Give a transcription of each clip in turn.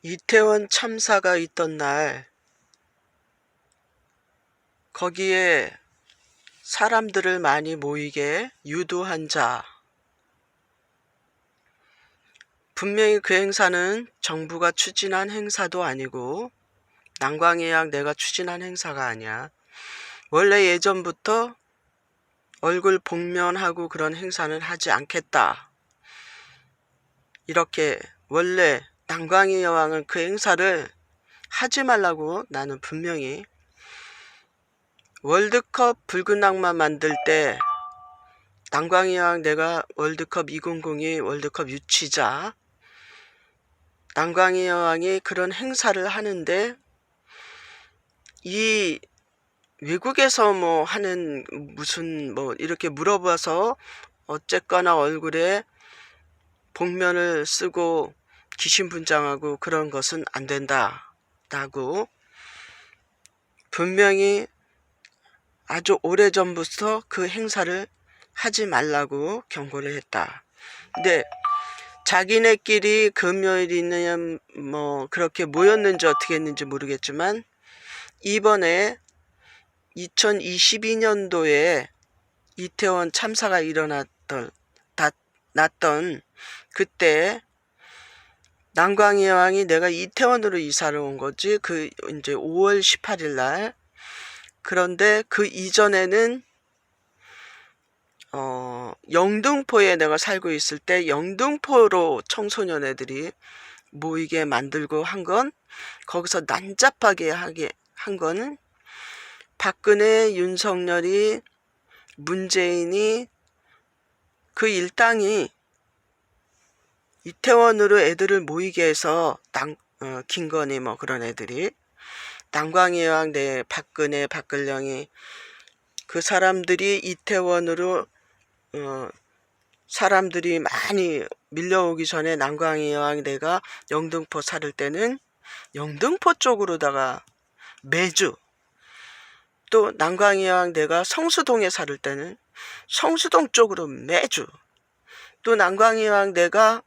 이태원 참사가 있던 날 거기에 사람들을 많이 모이게 유도한 자, 분명히 그 행사는 정부가 추진한 행사도 아니고 난광이약 내가 추진한 행사가 아니야. 원래 예전부터 얼굴 복면하고 그런 행사는 하지 않겠다. 이렇게 원래 난광이 여왕은 그 행사를 하지 말라고 나는 분명히 월드컵 붉은 악마 만들 때 난광이 여왕 내가 월드컵 2002 월드컵 유치자 난광이 여왕이 그런 행사를 하는데 이 외국에서 뭐 하는 무슨 뭐 이렇게 물어봐서 어쨌거나 얼굴에 복면을 쓰고 귀신분장하고 그런 것은 안 된다라고 분명히 아주 오래전부터 그 행사를 하지 말라고 경고를 했다. 근데 자기네끼리 금요일이냐 뭐 그렇게 모였는지 어떻게 했는지 모르겠지만 이번에 2022년도에 이태원 참사가 났던 그때 난광이 여왕이 내가 이태원으로 이사를 온 거지. 그 이제 5월 18일 날. 그런데 그 이전에는 영등포에 내가 살고 있을 때 영등포로 청소년 애들이 모이게 만들고 한 건 거기서 난잡하게 하게 한 거는 박근혜, 윤석열이, 문재인이 그 일당이 이태원으로 애들을 모이게 해서 김건희 뭐 그런 애들이 난광이 여왕 내 박근혜, 박근령이 그 사람들이 이태원으로 사람들이 많이 밀려오기 전에 난광이 여왕 내가 영등포 살을 때는 영등포 쪽으로다가 매주 또 난광이 여왕 내가 성수동에 살을 때는 성수동 쪽으로 매주 또 난광이 여왕 내가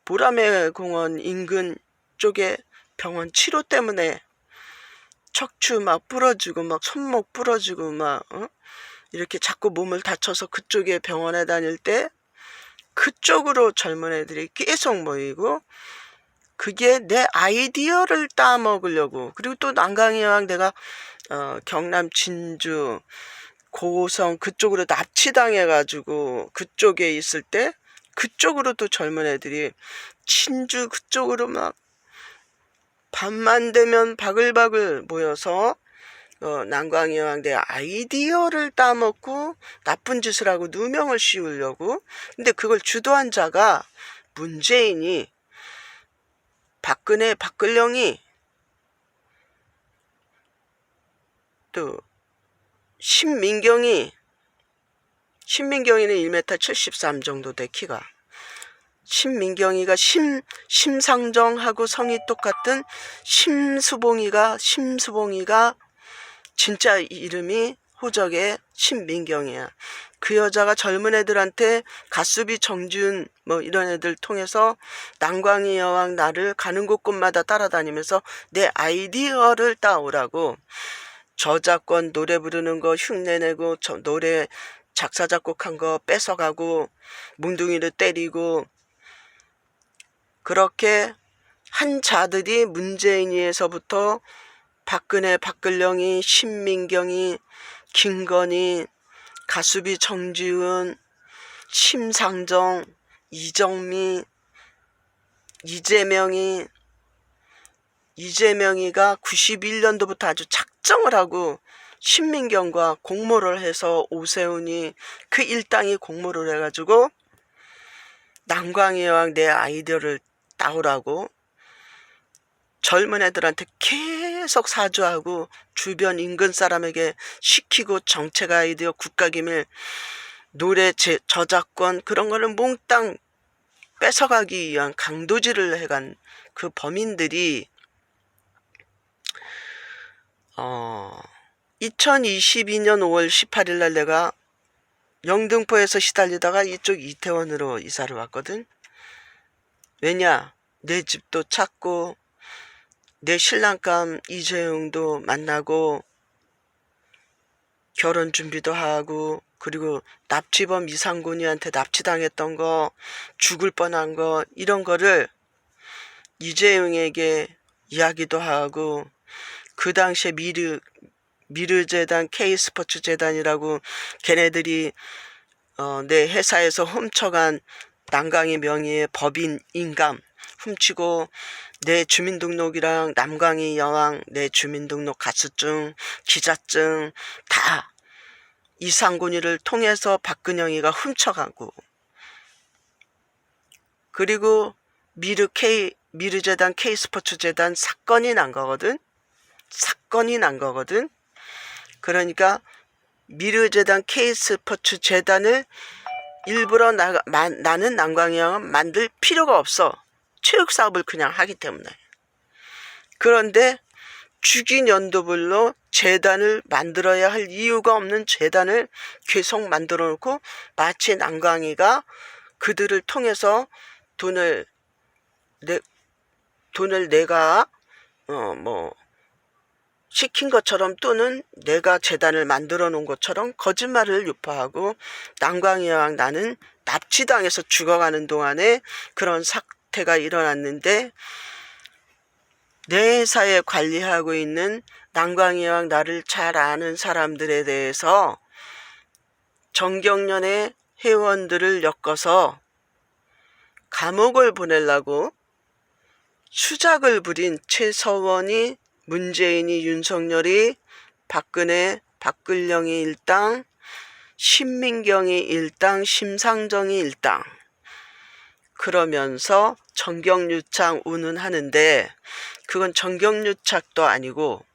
보라매 공원 인근 쪽에 병원 치료 때문에 척추 막 부러지고 막 손목 부러지고 막 이렇게 자꾸 몸을 다쳐서 그쪽에 병원에 다닐 때 그쪽으로 젊은 애들이 계속 모이고 그게 내 아이디어를 따먹으려고 그리고 또 난광이 여왕 내가 경남 진주 고성 그쪽으로 납치당해가지고 그쪽에 있을 때 그쪽으로 또 젊은 애들이 진주 그쪽으로 막 밤만 되면 바글바글 모여서 난광이 여왕 내 아이디어를 따먹고 나쁜 짓을 하고 누명을 씌우려고. 근데 그걸 주도한 자가 문재인이 박근혜, 박근령이 또 신민경이는 1m 73 정도 돼 키가. 신민경이가 심상정하고 성이 똑같은 심수봉이가 진짜 이름이 호적에 신민경이야. 그 여자가 젊은 애들한테 가수비 정준 뭐 이런 애들 통해서 난광이 여왕 나를 가는 곳곳마다 따라다니면서 내 아이디어를 따오라고 저작권 노래 부르는 거 흉내내고 노래 작사 작곡한 거 뺏어가고 뭉둥이를 때리고 그렇게 한 자들이 문재인이에서부터 박근혜, 박근령이, 신민경이, 김건희, 가수비 정지훈, 심상정, 이정미, 이재명이가 91년도부터 아주 작정을 하고 신민경과 공모를 해서 오세훈이 그 일당이 공모를 해가지고 난광이 여왕 내 아이디어를 따오라고 젊은 애들한테 계속 사주하고 주변 인근 사람에게 시키고 정책 아이디어 국가기밀 노래 저작권 그런 거를 몽땅 뺏어가기 위한 강도질을 해간 그 범인들이 2022년 5월 18일 날 내가 영등포에서 시달리다가 이쪽 이태원으로 이사를 왔거든. 왜냐? 내 집도 찾고 내 신랑감 이재용도 만나고 결혼 준비도 하고, 그리고 납치범 이상곤이한테 납치당했던 거, 죽을 뻔한 거, 이런 거를 이재용에게 이야기도 하고, 그 당시에 미르재단, K스포츠재단이라고 걔네들이 내 회사에서 훔쳐간 남강희 명의의 법인 인감 훔치고, 내 주민등록이랑 남강희 여왕 내 주민등록 가수증, 기자증 다 이상곤이를 통해서 박근영이가 훔쳐가고, 그리고 미르재단 K스포츠재단 사건이 난 거거든. 그러니까 미르재단 K스포츠재단을 일부러 나는 남강희 여왕은 만들 필요가 없어. 체육사업을 그냥 하기 때문에. 그런데 주기 연도별로 재단을 만들어야 할 이유가 없는 재단을 계속 만들어 놓고, 마치 남강희가 그들을 통해서 돈을 내가 시킨 것처럼, 또는 내가 재단을 만들어 놓은 것처럼 거짓말을 유포하고, 남강희 여왕 나는 납치당해서 죽어가는 동안에 그런 사태가 일어났는데, 내 회사에 관리하고 있는 남강희 여왕 나를 잘 아는 사람들에 대해서 정경련의 회원들을 엮어서 감옥을 보내려고 수작을 부린 최서원이, 문재인이, 윤석열이, 박근혜, 박근영이 일당, 신민경이 일당, 심상정이 일당, 그러면서 정경유착 운운하는데, 그건 정경유착도 아니고,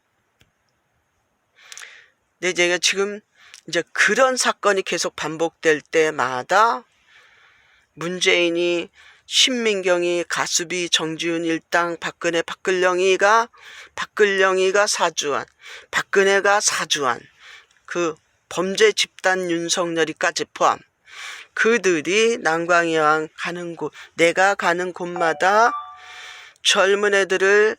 근데 제가 지금 이제 그런 사건이 계속 반복될 때마다 문재인이, 신민경이, 가수비, 정지훈 일당, 박근혜, 박근영이가 사주한, 박근혜가 사주한 그 범죄 집단 윤석열이까지 포함, 그들이 남강희 여왕 가는 곳, 내가 가는 곳마다 젊은 애들을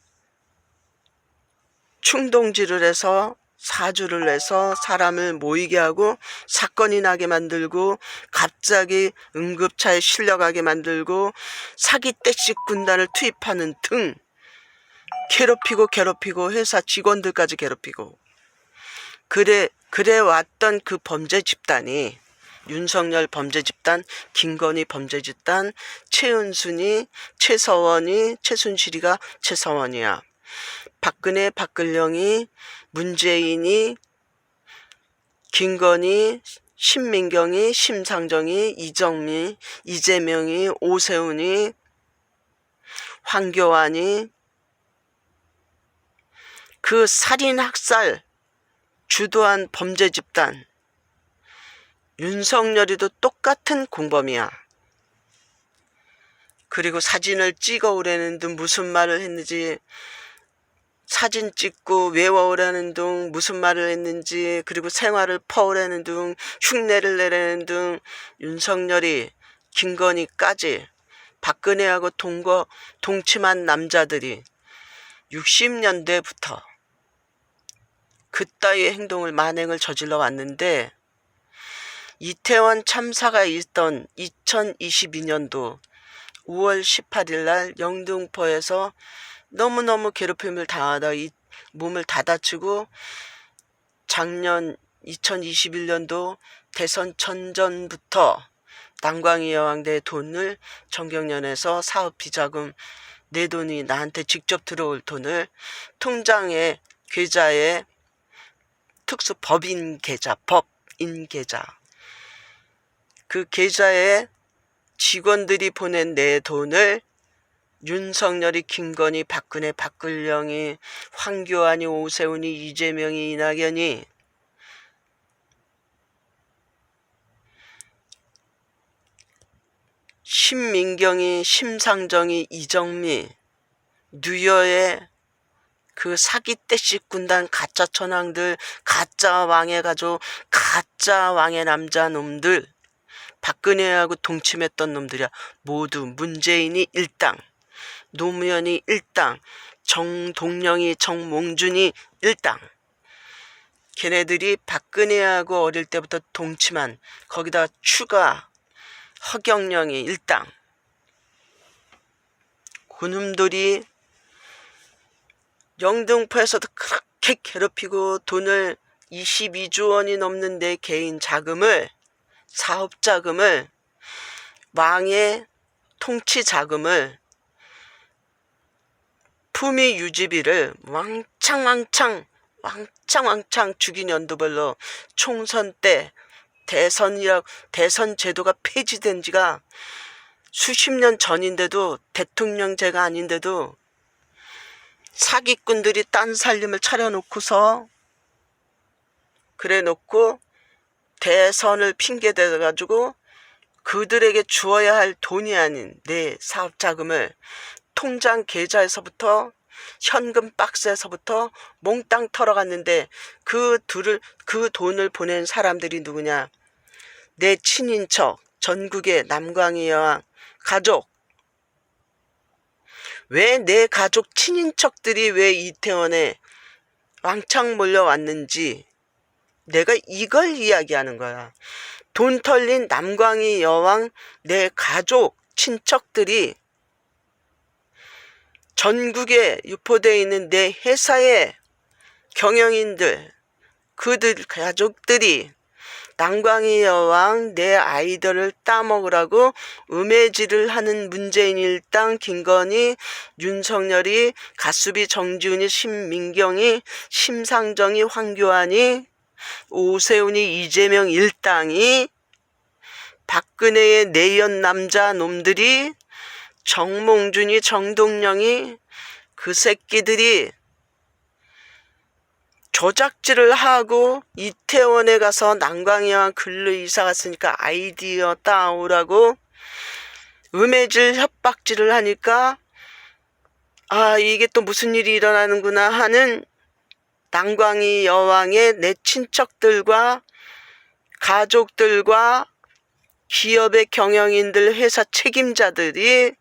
충동질을 해서, 사주를 해서 사람을 모이게 하고, 사건이 나게 만들고, 갑자기 응급차에 실려가게 만들고, 사기 떼씩 군단을 투입하는 등 괴롭히고 회사 직원들까지 괴롭히고, 그래 왔던 그 범죄 집단이, 윤석열 범죄 집단, 김건희 범죄 집단, 최은순이, 최서원이, 최순실이가 최서원이야. 박근혜, 박근영이, 문재인이, 김건희, 신민경이, 심상정이, 이정미, 이재명이, 오세훈이, 황교안이, 그 살인 학살 주도한 범죄 집단, 윤석열이도 똑같은 공범이야. 그리고 사진을 찍어오라는 등 무슨 말을 했는지, 사진 찍고 외워오라는 등 무슨 말을 했는지, 그리고 생활을 퍼오라는 등 흉내를 내라는 등, 윤석열이, 김건희까지 박근혜하고 동침한 남자들이 60년대부터 그따위의 행동을, 만행을 저질러 왔는데, 이태원 참사가 있던 2022년도 5월 18일 날 영등포에서 너무너무 괴롭힘을 당하다 몸을 다 다치고, 작년 2021년도 대선 전전부터 남강희 여왕대 돈을 정경련에서 사업 비자금, 내 돈이 나한테 직접 들어올 돈을 통장에, 계좌에, 특수 법인 계좌, 그 계좌에 직원들이 보낸 내 돈을 윤석열이, 김건희, 박근혜, 박근영이, 황교안이, 오세훈이, 이재명이, 이낙연이, 신민경이, 심상정이, 이정미, 뉴여의 그 사기 떼씩 군단 가짜 천왕들, 가짜 왕의 가족, 가짜 왕의 남자 놈들, 박근혜하고 동침했던 놈들이야. 모두 문재인이 일당, 노무현이 일당, 정동영이, 정몽준이 일당. 걔네들이 박근혜하고 어릴 때부터 동치만 거기다 추가 허경영이 일당. 그놈들이 영등포에서도 그렇게 괴롭히고 돈을 22조 원이 넘는 내 개인 자금을, 사업 자금을, 왕의 통치 자금을, 품위 유지비를 왕창 주기 연도별로 총선 때 대선 제도가 폐지된 지가 수십 년 전인데도, 대통령제가 아닌데도 사기꾼들이 딴 살림을 차려놓고서 그래놓고 대선을 핑계대가지고 그들에게 주어야 할 돈이 아닌 내 사업자금을 통장 계좌에서부터, 현금 박스에서부터 몽땅 털어갔는데 그 돈을 보낸 사람들이 누구냐? 내 친인척, 전국의 남광희 여왕 가족. 왜 내 가족 친인척들이 왜 이태원에 왕창 몰려왔는지 내가 이걸 이야기하는 거야. 돈 털린 남광희 여왕 내 가족 친척들이 전국에 유포되어 있는 내 회사의 경영인들, 그들 가족들이 남광희 여왕 내 아이들을 따먹으라고 음해질을 하는 문재인 일당, 김건희, 윤석열이, 가수비 정지훈이, 신민경이, 심상정이, 황교안이, 오세훈이, 이재명 일당이, 박근혜의 내연 남자 놈들이, 정몽준이, 정동영이, 그 새끼들이 조작질을 하고 이태원에 가서 남광희와 근로 이사 갔으니까 아이디어 따오라고 음해질 협박질을 하니까 이게 또 무슨 일이 일어나는구나 하는 남광희 여왕의 내 친척들과 가족들과 기업의 경영인들, 회사 책임자들이,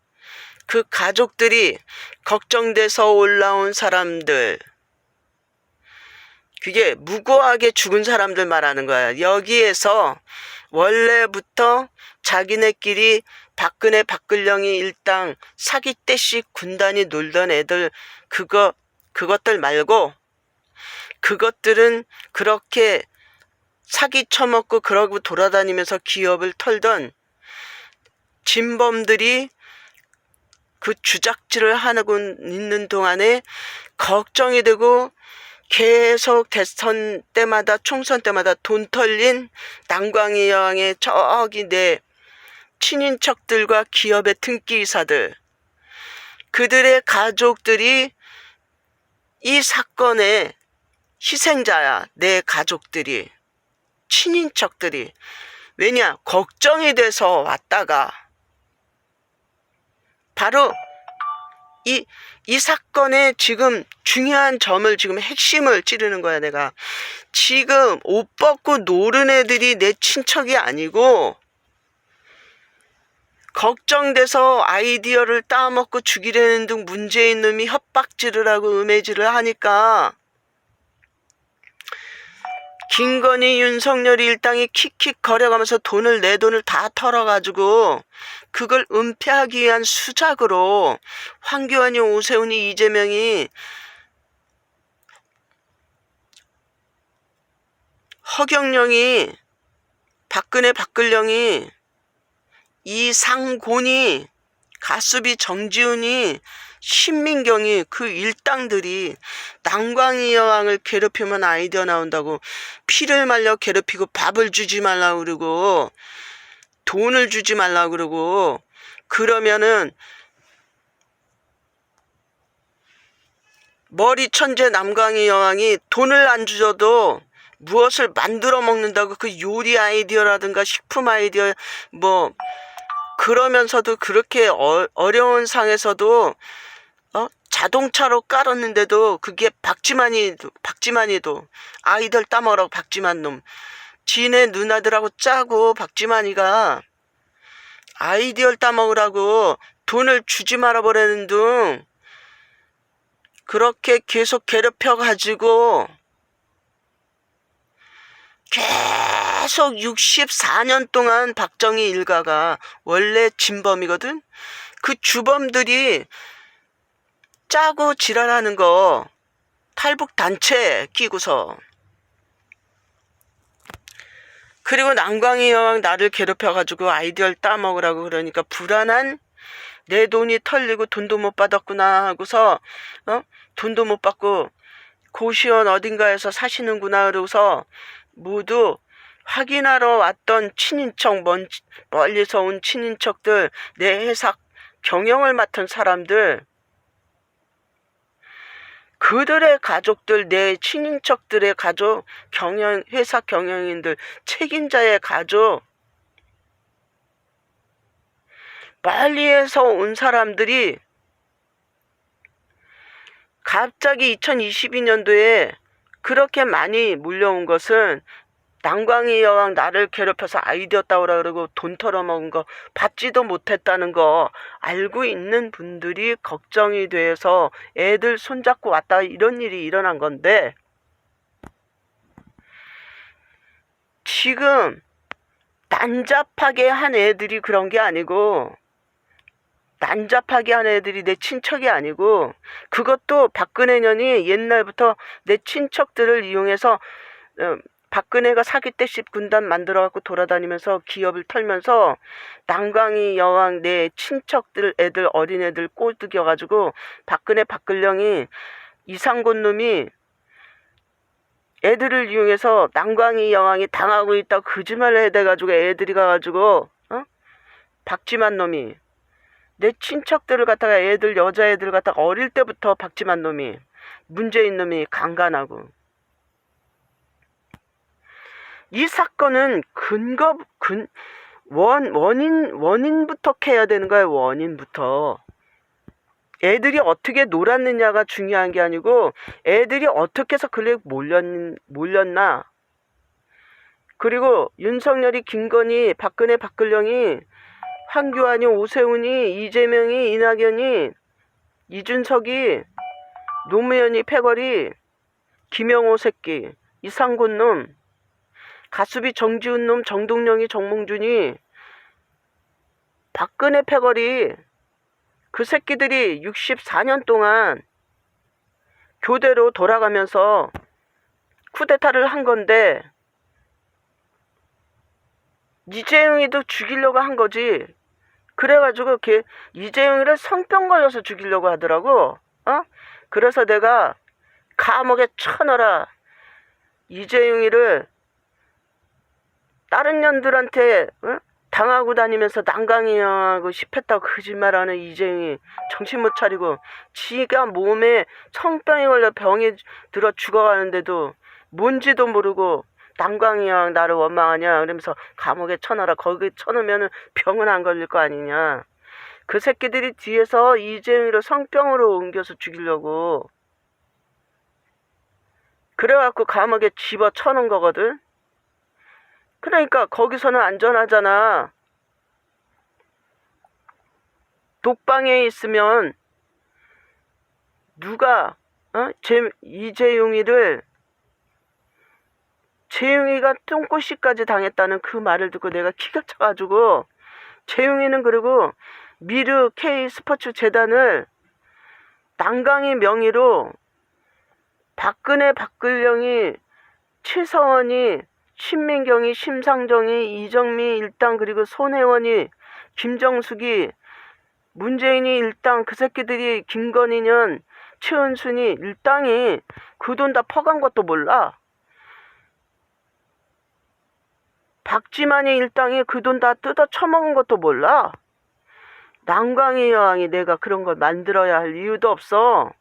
그 가족들이 걱정돼서 올라온 사람들, 그게 무고하게 죽은 사람들 말하는 거야. 여기에서 원래부터 자기네끼리 박근혜, 박근령이 일당 사기떼식 군단이 놀던 애들, 그것들 말고, 그것들은 그렇게 사기 쳐먹고 그러고 돌아다니면서 기업을 털던 진범들이 그 주작질을 하고 있는 동안에 걱정이 되고 계속 대선 때마다, 총선 때마다 돈 털린 남광희 여왕의 저기 내 친인척들과 기업의 등기이사들, 그들의 가족들이 이 사건의 희생자야. 내 가족들이, 친인척들이. 왜냐? 걱정이 돼서 왔다가 바로 이 사건의 지금 중요한 점을, 지금 핵심을 찌르는 거야. 내가 지금 옷 벗고 노는 애들이 내 친척이 아니고 걱정돼서 아이디어를 따먹고 죽이려는 등 문재인 놈이 협박질을 하고 음해질을 하니까 김건희, 윤석열이 일당이 킥킥 거려가면서 내 돈을 다 털어가지고 그걸 은폐하기 위한 수작으로 황교안이, 오세훈이, 이재명이, 허경영이, 박근혜, 박근령이, 이상곤이, 가수비 정지훈이, 신민경이, 그 일당들이 남광희 여왕을 괴롭히면 아이디어 나온다고 피를 말려 괴롭히고 밥을 주지 말라고 그러고 돈을 주지 말라고 그러고, 그러면은 머리 천재 남광희 여왕이 돈을 안 주셔도 무엇을 만들어 먹는다고, 그 요리 아이디어라든가 식품 아이디어 뭐 그러면서도 그렇게 어려운 상에서도 자동차로 깔았는데도 그게 박지만이도 아이들 따먹으라고, 박지만 놈 지네 누나들하고 짜고 박지만이가 아이디어를 따먹으라고 돈을 주지 말아버리는 등 그렇게 계속 괴롭혀가지고 계속 64년 동안 박정희 일가가 원래 진범이거든. 그 주범들이 짜고 지랄하는 거 탈북 단체 끼고서, 그리고 난광이 여왕 나를 괴롭혀가지고 아이디어를 따먹으라고 그러니까 불안한, 내 돈이 털리고 돈도 못 받았구나 하고서 돈도 못 받고 고시원 어딘가에서 사시는구나 그러고서 모두 확인하러 왔던 친인척, 멀리서 온 친인척들, 내 회사 경영을 맡은 사람들, 그들의 가족들, 내 친인척들의 가족, 회사 경영인들, 책임자의 가족, 멀리에서 온 사람들이 갑자기 2022년도에 그렇게 많이 몰려온 것은 난광이 여왕 나를 괴롭혀서 아이디어 따오라 그러고 돈 털어먹은 거 받지도 못했다는 거 알고 있는 분들이 걱정이 돼서 애들 손잡고 왔다 이런 일이 일어난 건데, 지금 난잡하게 한 애들이 그런 게 아니고, 난잡하게 한 애들이 내 친척이 아니고, 그것도 박근혜 년이 옛날부터 내 친척들을 이용해서 박근혜가 사기 때 10군단 만들어갖고 돌아다니면서 기업을 털면서 난광이 여왕 내 친척들 애들 어린애들 꼬드겨가지고 박근영이 이상곤 놈이 애들을 이용해서 난광이 여왕이 당하고 있다고 거짓말을 해대가지고 애들이 가가지고 박지만 놈이 내 친척들을 갖다가 애들 여자애들 갖다가 어릴 때부터 박지만 놈이 문재인 놈이 강간하고, 이 사건은 원인부터 캐야 되는 거예요. 원인부터. 애들이 어떻게 놀았느냐가 중요한 게 아니고 애들이 어떻게 해서 그래 몰렸나. 그리고 윤석열이, 김건희, 박근영이, 황교안이, 오세훈이, 이재명이, 이낙연이, 이준석이, 노무현이, 패거리, 김영호 새끼, 이상곤 놈, 가수비 정지훈 놈, 정동영이, 정몽준이, 박근혜 패거리, 그 새끼들이 64년 동안 교대로 돌아가면서 쿠데타를 한 건데, 이재용이도 죽이려고 한 거지. 그래가지고 이재용이를 성병 걸려서 죽이려고 하더라고. 그래서 내가 감옥에 쳐넣어라. 이재용이를 다른 년들한테 당하고 다니면서 난강이하고 싶었다고 거짓말하는 이재용이 정신 못 차리고 지가 몸에 성병이 걸려 병이 들어 죽어가는데도 뭔지도 모르고 난광이형 나를 원망하냐 그러면서 감옥에 쳐넣어라. 거기 쳐넣으면 병은 안 걸릴 거 아니냐. 그 새끼들이 뒤에서 이재용이를 성병으로 옮겨서 죽이려고 그래갖고 감옥에 집어 쳐넣은 거거든. 그러니까 거기서는 안전하잖아. 독방에 있으면 누가 이재용이를, 재용이가 똥꼬씨까지 당했다는 그 말을 듣고 내가 기가 차가지고, 재용이는 그리고 미르 K 스포츠 재단을 난강의 명의로 박근혜, 박근영이, 최서원이, 신민경이, 심상정이, 이정미 일당, 그리고 손혜원이, 김정숙이, 문재인이 일당, 그 새끼들이 김건희년, 최은순이 일당이 그 돈 다 퍼간 것도 몰라. 박지만이 일당이 그 돈 다 뜯어 처먹은 것도 몰라. 난광의 여왕이 내가 그런 걸 만들어야 할 이유도 없어.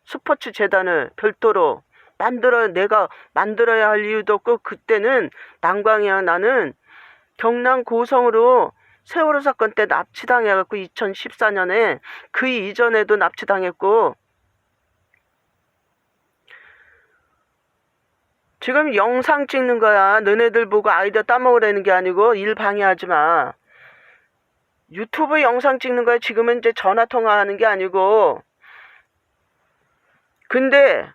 스포츠 재단을 별도로 내가 만들어야 할 이유도 없고, 그때는 난광의 여왕 나는 경남 고성으로 세월호 사건 때 납치당해갖고 2014년에 그 이전에도 납치당했고, 지금 영상 찍는 거야. 너네들 보고 아이디어 따먹으라는 게 아니고 일 방해하지 마. 유튜브 영상 찍는 거야. 지금은 이제 전화 통화하는 게 아니고. 근데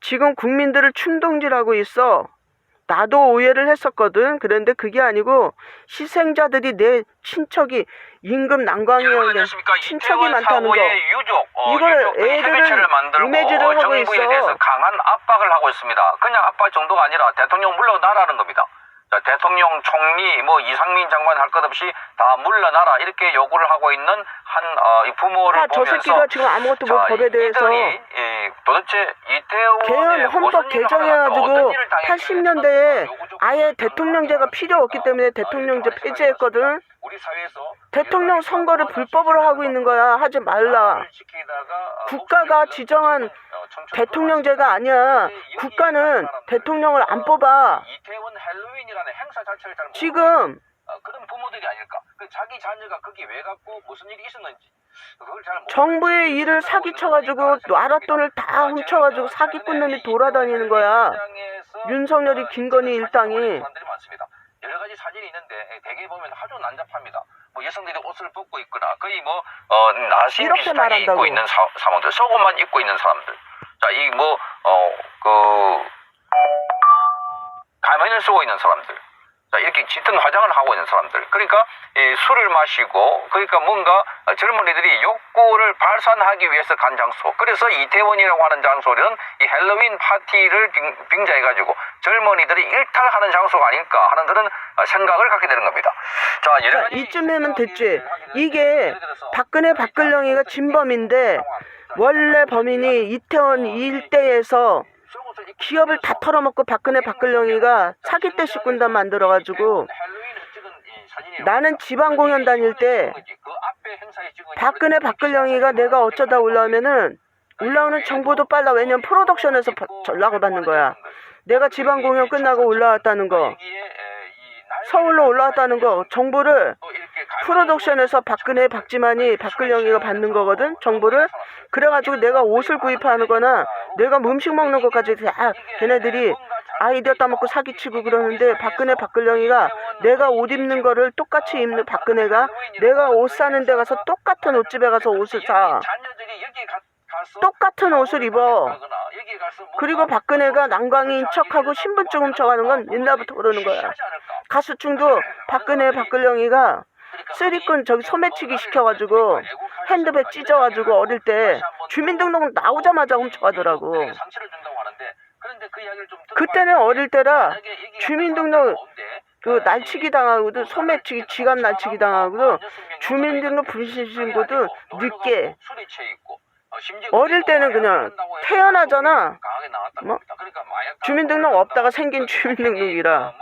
지금 국민들을 충동질하고 있어. 나도 오해를 했었거든. 그런데 그게 아니고 희생자들이 내 친척이 임금 난광이었는데 친척이 많다는 거. 이걸 애들을 이미지를 하고 있어. 정부에 대해서 강한 압박을 하고 있습니다. 그냥 압박 정도가 아니라 대통령 물러나라는 겁니다. 자, 대통령, 총리, 이상민 장관 할 것 없이 다 물러나라 이렇게 요구를 하고 있는 이 부모를 보면서 저 새끼가 지금 아무것도 못 법에 대해서 도대체 이태원의 개헌 헌법 개정해가지고 80년대에 아예 대통령제가 필요 없기 때문에 대통령제 폐지했거든. 우리 사회에서 대통령 선거를 불법으로 하고 있는 거야. 하지 말라. 국가가 지정한 대통령제가 아니야. 국가는 대통령을 안 뽑아. 이태원 헬로윈이라는 행사 자체를 잘 지금 그런 부모들이 아닐까? 자기 자녀가 거기 왜 갔고 무슨 일이 있었는지 그걸 잘 정부의 일을 사기쳐가지고 나랏돈을 다 훔쳐가지고 사기꾼 놈이 돌아다니는 거야. 윤석열이 김건희 일당이. 여러 가지 사진이 있는데 대개 보면 아주 난잡합니다. 여성들이 옷을 벗고 있거나 거의 나시 비슷하게 입고 있는 사람들, 속옷만 입고 있는 사람들. 자, 가면을 쓰고 있는 사람들. 자, 이렇게 짙은 화장을 하고 있는 사람들. 그러니까 술을 마시고, 그러니까 뭔가 젊은이들이 욕구를 발산하기 위해서 간 장소. 그래서 이태원이라고 하는 장소는 이 헬로윈 파티를 빙자해가지고 젊은이들이 일탈하는 장소가 아닐까 하는 그런 생각을 갖게 되는 겁니다. 자, 이쯤에면 됐지. 이게 박근혜가 진범인데 원래 범인이 이태원 일대에서 기업을 다 털어먹고 박근혜가 사기 때 식군단 만들어가지고 나는 지방공연 다닐 때 박근혜가 내가 어쩌다 올라오면은 올라오는 정보도 빨라. 왜냐면 프로덕션에서 연락을 받는 거야. 내가 지방공연 끝나고 올라왔다는 거, 서울로 올라왔다는 거 정보를 프로덕션에서 박지만이 박근혜가 받는 거거든. 정보를. 그래가지고 내가 옷을 구입하는 거나 내가 음식 먹는 것까지 걔네들이 아이디어 따먹고 사기치고 그러는데 박근혜가 내가 옷 입는 거를 똑같이 입는 박근혜가 내가 옷 사는 데 가서 똑같은 옷집에 가서 옷을 사. 똑같은 옷을 입어. 그리고 박근혜가 난광인 척하고 신분증 훔쳐가는 건 옛날부터 그러는 거야. 가수층도 박근혜가 쓰리꾼 소매치기 시켜가지고 핸드백 찢어가지고 어릴 때 주민등록 나오자마자 훔쳐가더라고. 그때는 어릴 때라 주민등록 날치기 당하고도 소매치기 지갑 날치기 당하고도 주민등록 불신신고도 늦게. 어릴 때는 그냥 태어나잖아. 주민등록 없다가 생긴 주민등록이라.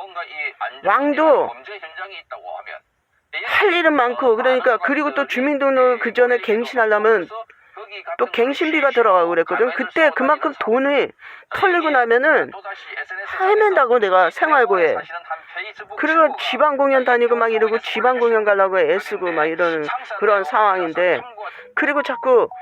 왕도 할 일은 많고 그러니까. 그리고 또 주민등록 그 전에 갱신하려면 또 갱신비가 들어가고 그랬거든. 그때 그만큼 돈이 털리고 나면은 헤맨다고 내가 생활고에. 그리고 지방공연 다니고 막 이러고 지방공연 가려고 애쓰고 막 이러는 그런 상황인데, 그리고 자꾸